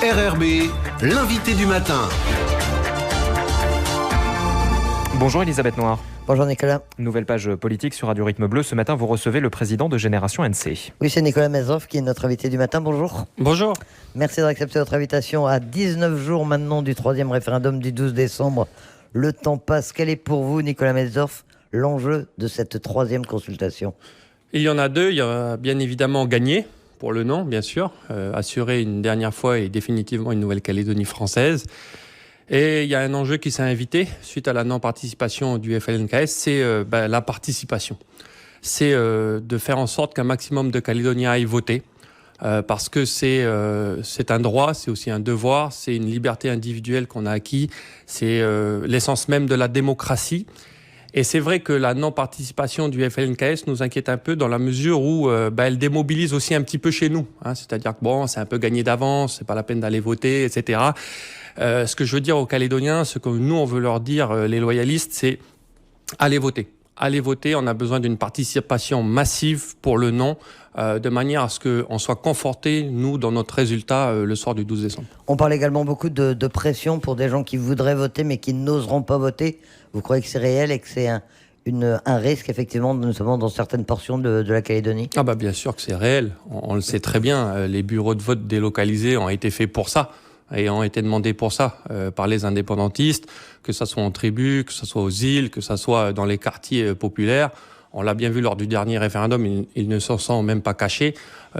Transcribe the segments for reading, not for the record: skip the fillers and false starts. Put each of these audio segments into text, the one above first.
RRB, l'invité du matin. Bonjour Elisabeth Noir. Bonjour Nicolas. Nouvelle page politique sur Radio Rythme Bleu. Ce matin, vous recevez le président de Génération NC. Oui, c'est Nicolas Mezov qui est notre invité du matin. Bonjour. Bonjour. Merci d'accepter notre invitation à 19 jours maintenant du 3e référendum du 12 décembre. Le temps passe. Quel est pour vous, Nicolas Mezov, l'enjeu de cette 3e consultation? Il y en a deux. Il y a bien évidemment gagner, pour le non, bien sûr. Assurer une dernière fois et définitivement une Nouvelle-Calédonie française. Et il y a un enjeu qui s'est invité suite à la non-participation du FLNKS, c'est la participation. C'est de faire en sorte qu'un maximum de Calédoniens aillent voter, parce que c'est un droit, c'est aussi un devoir, c'est une liberté individuelle qu'on a acquis, c'est l'essence même de la démocratie. Et c'est vrai que la non-participation du FLNKS nous inquiète un peu dans la mesure où elle démobilise aussi un petit peu chez nous. C'est-à-dire que bon, c'est un peu gagné d'avance, c'est pas la peine d'aller voter, etc. Ce que je veux dire aux Calédoniens, ce que nous on veut leur dire, les loyalistes, c'est allez voter. Allez voter, on a besoin d'une participation massive pour le non, de manière à ce qu'on soit conforté, nous, dans notre résultat le soir du 12 décembre. On parle également beaucoup de pression pour des gens qui voudraient voter mais qui n'oseront pas voter. Vous croyez que c'est réel et que c'est un risque, effectivement, notamment dans certaines portions de la Calédonie? Ah bien sûr que c'est réel, on le sait très bien. Les bureaux de vote délocalisés ont été faits pour ça. Et ont été demandés pour ça par les indépendantistes, que ça soit en tribu, que ça soit aux îles, que ça soit dans les quartiers populaires. On l'a bien vu lors du dernier référendum, ils ne s'en sont même pas cachés.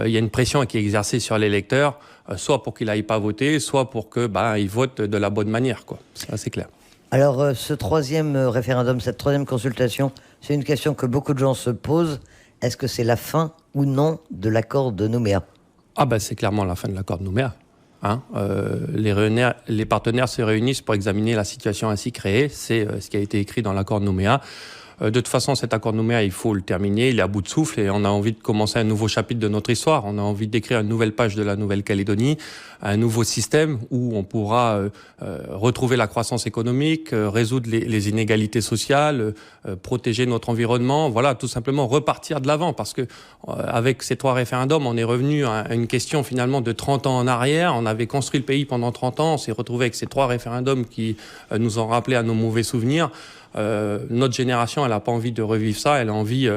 Il y a une pression qui est exercée sur l'électeur, soit pour qu'il n'aille pas voter, soit pour que il vote de la bonne manière, quoi. C'est assez clair. Alors, ce 3e référendum, cette 3e consultation, c'est une question que beaucoup de gens se posent. Est-ce que c'est la fin ou non de l'accord de Nouméa? C'est clairement la fin de l'accord de Nouméa. Les partenaires se réunissent pour examiner la situation ainsi créée. C'est ce qui a été écrit dans l'accord de Nouméa. De toute façon, cet accord de Nouméa, il faut le terminer. Il est à bout de souffle et on a envie de commencer un nouveau chapitre de notre histoire. On a envie d'écrire une nouvelle page de la Nouvelle-Calédonie, un nouveau système où on pourra retrouver la croissance économique, résoudre les inégalités sociales, protéger notre environnement. Voilà, tout simplement repartir de l'avant, parce que avec ces 3 référendums, on est revenu à une question finalement de 30 ans en arrière. On avait construit le pays pendant 30 ans. On s'est retrouvé avec ces 3 référendums qui nous ont rappelé à nos mauvais souvenirs. Notre génération, elle n'a pas envie de revivre ça, elle a envie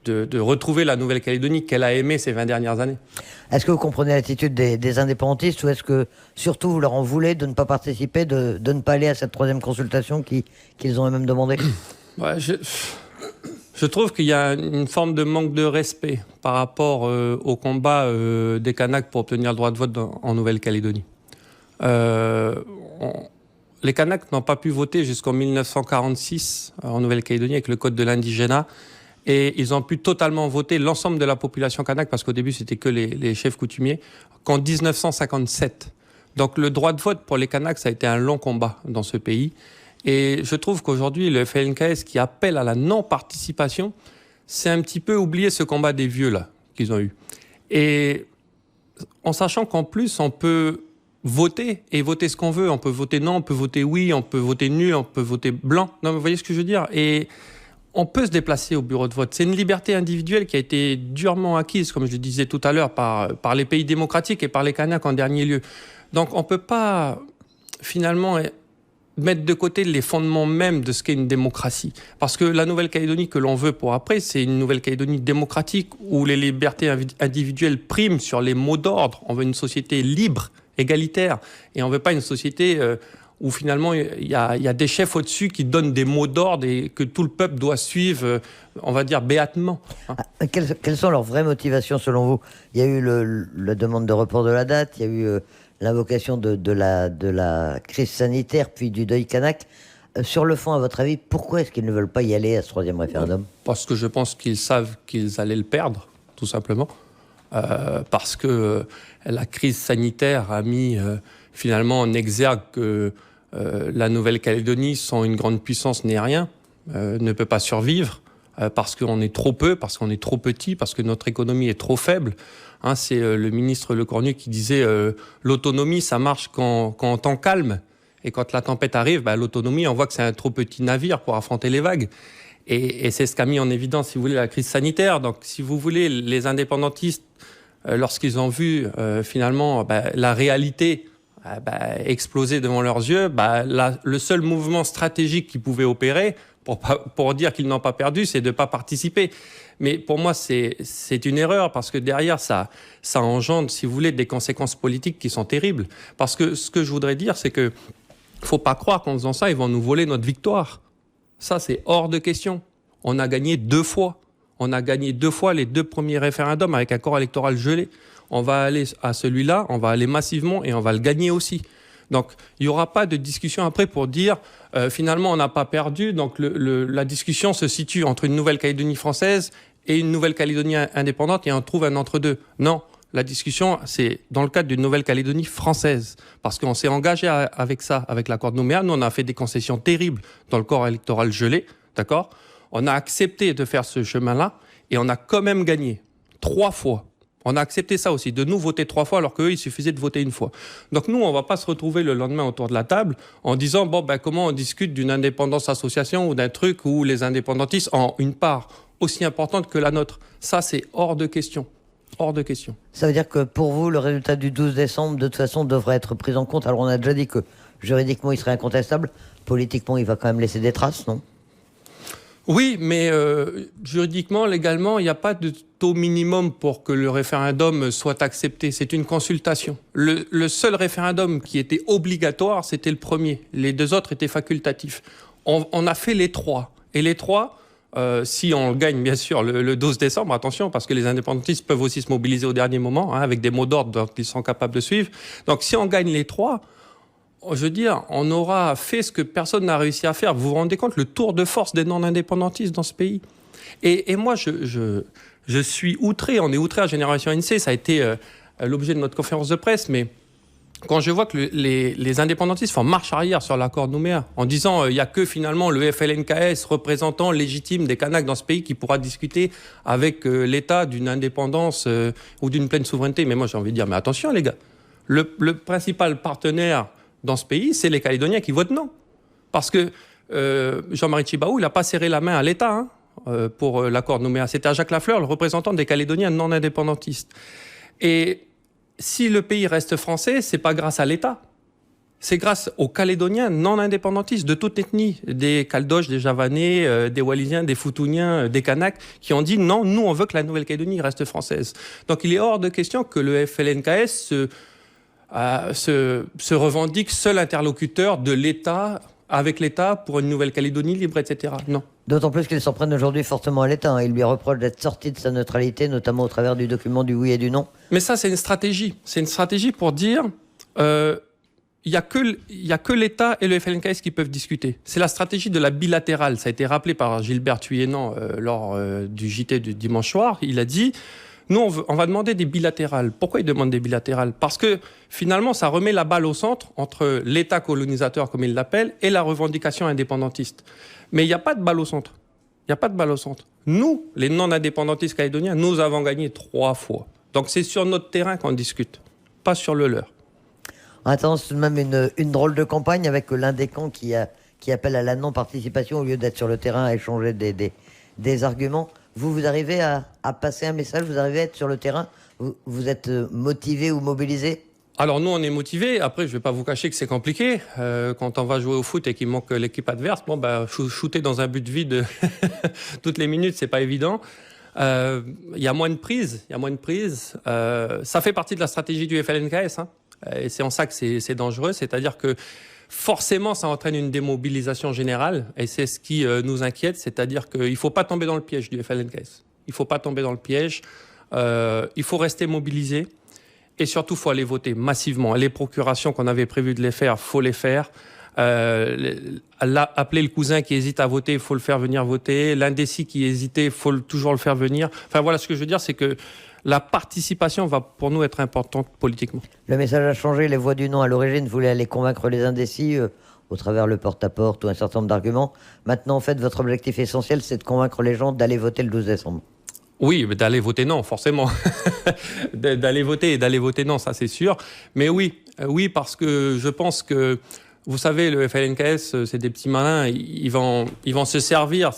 de retrouver la Nouvelle-Calédonie qu'elle a aimée ces 20 dernières années. Est-ce que vous comprenez l'attitude des indépendantistes, ou est-ce que surtout vous leur en voulez de ne pas participer, de ne pas aller à cette 3e consultation qu'ils ont eux-mêmes demandé? Je trouve qu'il y a une forme de manque de respect par rapport au combat des Kanaks pour obtenir le droit de vote en Nouvelle-Calédonie. Les Kanaks n'ont pas pu voter jusqu'en 1946 en Nouvelle-Calédonie avec le code de l'indigénat. Et ils ont pu totalement voter l'ensemble de la population kanak, parce qu'au début, c'était que les chefs coutumiers, qu'en 1957. Donc le droit de vote pour les Kanaks, ça a été un long combat dans ce pays. Et je trouve qu'aujourd'hui, le FLNKS qui appelle à la non-participation, c'est un petit peu oublier ce combat des vieux là qu'ils ont eu. Et en sachant qu'en plus, on peut voter et voter ce qu'on veut. On peut voter non, on peut voter oui, on peut voter nul, on peut voter blanc. Non, vous voyez ce que je veux dire? Et on peut se déplacer au bureau de vote. C'est une liberté individuelle qui a été durement acquise, comme je le disais tout à l'heure, par les pays démocratiques et par les Kanaks en dernier lieu. Donc on ne peut pas finalement mettre de côté les fondements même de ce qu'est une démocratie. Parce que la Nouvelle-Calédonie que l'on veut pour après, c'est une Nouvelle-Calédonie démocratique où les libertés individuelles priment sur les mots d'ordre. On veut une société libre, égalitaire, et on ne veut pas une société où finalement il y a des chefs au-dessus qui donnent des mots d'ordre et que tout le peuple doit suivre, on va dire, béatement. Quelles sont leurs vraies motivations selon vous? Il y a eu la demande de report de la date, il y a eu l'invocation de la crise sanitaire, puis du deuil kanak. Sur le fond, à votre avis, pourquoi est-ce qu'ils ne veulent pas y aller à ce 3e référendum? Parce que je pense qu'ils savent qu'ils allaient le perdre, tout simplement. Parce que la crise sanitaire a mis finalement en exergue que la Nouvelle-Calédonie, sans une grande puissance, n'est rien, ne peut pas survivre, parce qu'on est trop peu, parce qu'on est trop petit, parce que notre économie est trop faible. C'est le ministre Lecornu qui disait l'autonomie, ça marche quand on temps calme. Et quand la tempête arrive, l'autonomie, on voit que c'est un trop petit navire pour affronter les vagues. Et c'est ce qu'a mis en évidence, si vous voulez, la crise sanitaire. Donc, si vous voulez, les indépendantistes, lorsqu'ils ont vu finalement la réalité explosé devant leurs yeux, le seul mouvement stratégique qu'ils pouvaient opérer pour dire qu'ils n'ont pas perdu, c'est de ne pas participer. Mais pour moi, c'est une erreur parce que derrière, ça engendre, si vous voulez, des conséquences politiques qui sont terribles. Parce que ce que je voudrais dire, c'est que faut pas croire qu'en faisant ça, ils vont nous voler notre victoire. Ça, c'est hors de question. On a gagné 2 fois. On a gagné 2 fois les 2 premiers référendums avec un corps électoral gelé. On va aller à celui-là, on va aller massivement et on va le gagner aussi. Donc, il n'y aura pas de discussion après pour dire finalement on n'a pas perdu. Donc, la discussion se situe entre une Nouvelle-Calédonie française et une Nouvelle-Calédonie indépendante et on trouve un entre-deux. Non, la discussion, c'est dans le cadre d'une Nouvelle-Calédonie française. Parce qu'on s'est engagé avec ça, avec l'accord de Nouméa. Nous, on a fait des concessions terribles dans le corps électoral gelé, d'accord ? On a accepté de faire ce chemin-là et on a quand même gagné 3 fois. On a accepté ça aussi, de nous voter 3 fois alors qu'eux, il suffisait de voter 1 fois. Donc nous, on ne va pas se retrouver le lendemain autour de la table en disant comment on discute d'une indépendance association ou d'un truc où les indépendantistes ont une part aussi importante que la nôtre. Ça, c'est hors de question. Hors de question. Ça veut dire que pour vous, le résultat du 12 décembre, de toute façon, devrait être pris en compte. Alors on a déjà dit que juridiquement, il serait incontestable. Politiquement, il va quand même laisser des traces, non ? Oui, mais juridiquement, légalement, il n'y a pas de taux minimum pour que le référendum soit accepté. C'est une consultation. Le seul référendum qui était obligatoire, c'était le premier. Les 2 autres étaient facultatifs. On a fait les 3. Et les 3, si on gagne, bien sûr, le 12 décembre, attention, parce que les indépendantistes peuvent aussi se mobiliser au dernier moment, avec des mots d'ordre qu'ils sont capables de suivre. Donc, si on gagne les 3... je veux dire, on aura fait ce que personne n'a réussi à faire. Vous vous rendez compte, le tour de force des non-indépendantistes dans ce pays. Et moi, je suis outré. On est outré à Génération NC. Ça a été l'objet de notre conférence de presse. Mais quand je vois que les indépendantistes font marche arrière sur l'accord de Nouméa, en disant il n'y a que finalement le FLNKS, représentant légitime des Kanaks dans ce pays, qui pourra discuter avec l'État d'une indépendance ou d'une pleine souveraineté. Mais moi, j'ai envie de dire, mais attention les gars, le principal partenaire dans ce pays, c'est les Calédoniens qui votent non. Parce que Jean-Marie Tjibaou, il n'a pas serré la main à l'État pour l'accord de Nouméa. C'était à Jacques Lafleur, le représentant des Calédoniens non indépendantistes. Et si le pays reste français, c'est pas grâce à l'État. C'est grâce aux Calédoniens non indépendantistes de toute ethnie, des Caldoches, des Javanais, des Wallisiens, des Futuniens, des Kanaks, qui ont dit non, nous on veut que la Nouvelle-Calédonie reste française. Donc il est hors de question que le FLNKS se revendique seul interlocuteur de l'État, avec l'État, pour une Nouvelle-Calédonie libre, etc. Non. D'autant plus qu'ils s'en prennent aujourd'hui fortement à l'État. Ils lui reprochent d'être sorti de sa neutralité, notamment au travers du document du oui et du non. Mais ça, c'est une stratégie. C'est une stratégie pour dire il n'y a que l'État et le FLNKS qui peuvent discuter. C'est la stratégie de la bilatérale. Ça a été rappelé par Gilbert Thuyenant lors du JT du dimanche soir. Il a dit... Nous, on va demander des bilatérales. Pourquoi ils demandent des bilatérales ? Parce que, finalement, ça remet la balle au centre entre l'État colonisateur, comme ils l'appellent, et la revendication indépendantiste. Mais il n'y a pas de balle au centre. Il n'y a pas de balle au centre. Nous, les non-indépendantistes calédoniens, nous avons gagné 3 fois. Donc, c'est sur notre terrain qu'on discute, pas sur le leur. On attend tout de même une drôle de campagne avec l'un des camps qui appelle à la non-participation au lieu d'être sur le terrain à échanger des arguments. Vous arrivez à passer un message, vous arrivez à être sur le terrain, vous êtes motivé ou mobilisé ? Alors nous, on est motivés. Après, je ne vais pas vous cacher que c'est compliqué. Quand on va jouer au foot et qu'il manque l'équipe adverse, shooter dans un but vide toutes les minutes, c'est pas évident. Il y a moins de prise. Ça fait partie de la stratégie du FLNKS. Et c'est en ça que c'est dangereux. C'est-à-dire que forcément, ça entraîne une démobilisation générale, et c'est ce qui nous inquiète, c'est-à-dire qu'il ne faut pas tomber dans le piège du FLNKS. Il ne faut pas tomber dans le piège, il faut rester mobilisé, et surtout, il faut aller voter massivement. Les procurations qu'on avait prévu de les faire, il faut les faire. Appeler le cousin qui hésite à voter, il faut le faire venir voter. L'indécis qui hésitait, il faut toujours le faire venir. Enfin voilà, ce que je veux dire, c'est que la participation va pour nous être importante politiquement. Le message a changé. Les voix du non à l'origine voulaient aller convaincre les indécis au travers le porte-à-porte ou un certain nombre d'arguments. Maintenant, en fait, votre objectif essentiel, c'est de convaincre les gens d'aller voter le 12 décembre. Oui, mais d'aller voter non, forcément. d'aller voter non, ça c'est sûr. Mais oui, parce que je pense que, vous savez, le FLNKS, c'est des petits malins. Ils vont se servir,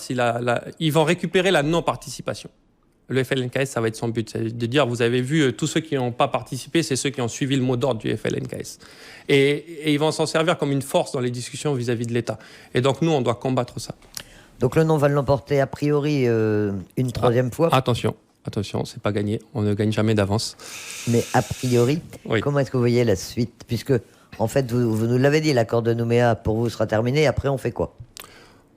ils vont récupérer la non-participation. le FLNKS, ça va être son but. C'est de dire, vous avez vu, tous ceux qui n'ont pas participé, c'est ceux qui ont suivi le mot d'ordre du FLNKS. Et ils vont s'en servir comme une force dans les discussions vis-à-vis de l'État. Et donc, nous, on doit combattre ça. Donc le non va l'emporter a priori une troisième fois. Attention, c'est pas gagné. On ne gagne jamais d'avance. Mais a priori, Oui. comment est-ce que vous voyez la suite? Puisque, en fait, vous nous l'avez dit, l'accord de Nouméa pour vous sera terminé. Après, on fait quoi?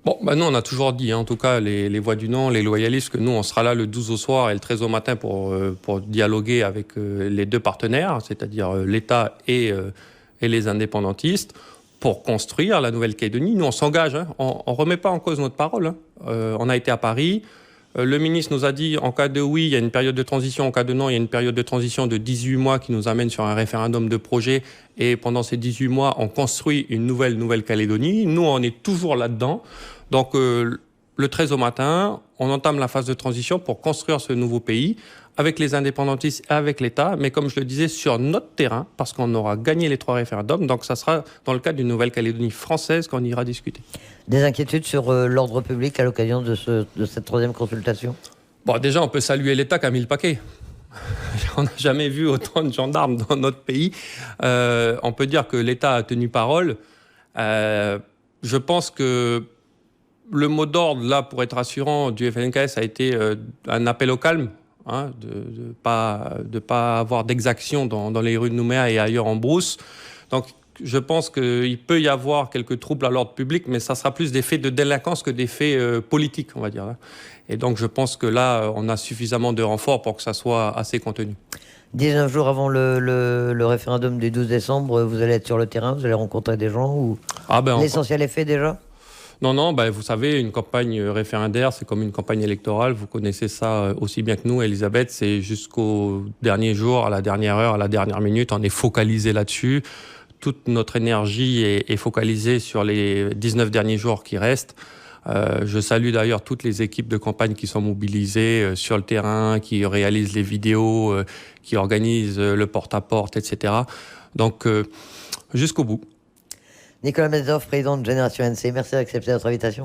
Bon, nous, on a toujours dit, en tout cas, les voix du non, les loyalistes, que nous, on sera là le 12 au soir et le 13 au matin pour dialoguer avec les deux partenaires, c'est-à-dire l'État et les indépendantistes, pour construire la Nouvelle-Calédonie. Nous, on s'engage, on ne remet pas en cause notre parole. On a été à Paris. Le ministre nous a dit, en cas de oui, il y a une période de transition. En cas de non, il y a une période de transition de 18 mois qui nous amène sur un référendum de projet. Et pendant ces 18 mois, on construit une Nouvelle-Calédonie. Nous, on est toujours là-dedans. Donc, le 13 au matin, on entame la phase de transition pour construire ce nouveau pays avec les indépendantistes et avec l'État, mais comme je le disais, sur notre terrain, parce qu'on aura gagné les 3 référendums. Donc, ça sera dans le cadre d'une Nouvelle-Calédonie française qu'on ira discuter. Des inquiétudes sur l'ordre public à l'occasion de cette troisième consultation? Bon, déjà, on peut saluer l'État qui a mis le paquet. On n'a jamais vu autant de gendarmes dans notre pays. On peut dire que l'État a tenu parole. Je pense que le mot d'ordre, là, pour être rassurant, du FLNKS a été un appel au calme, de pas avoir d'exactions dans les rues de Nouméa et ailleurs en brousse. Donc, je pense qu'il peut y avoir quelques troubles à l'ordre public, mais ça sera plus des faits de délinquance que des faits politiques, on va dire. Et donc, je pense que là, on a suffisamment de renforts pour que ça soit assez contenu. 19 jours avant le référendum du 12 décembre, vous allez être sur le terrain, vous allez rencontrer des gens ou l'essentiel est fait déjà? Non, vous savez, une campagne référendaire, c'est comme une campagne électorale. Vous connaissez ça aussi bien que nous, Elisabeth. C'est jusqu'au dernier jour, à la dernière heure, à la dernière minute. On est focalisé là-dessus. Toute notre énergie est focalisée sur les 19 derniers jours qui restent. Je salue d'ailleurs toutes les équipes de campagne qui sont mobilisées sur le terrain, qui réalisent les vidéos, qui organisent le porte-à-porte, etc. Donc, jusqu'au bout. Nicolas Metzdorf, président de Génération NC, merci d'accepter notre invitation.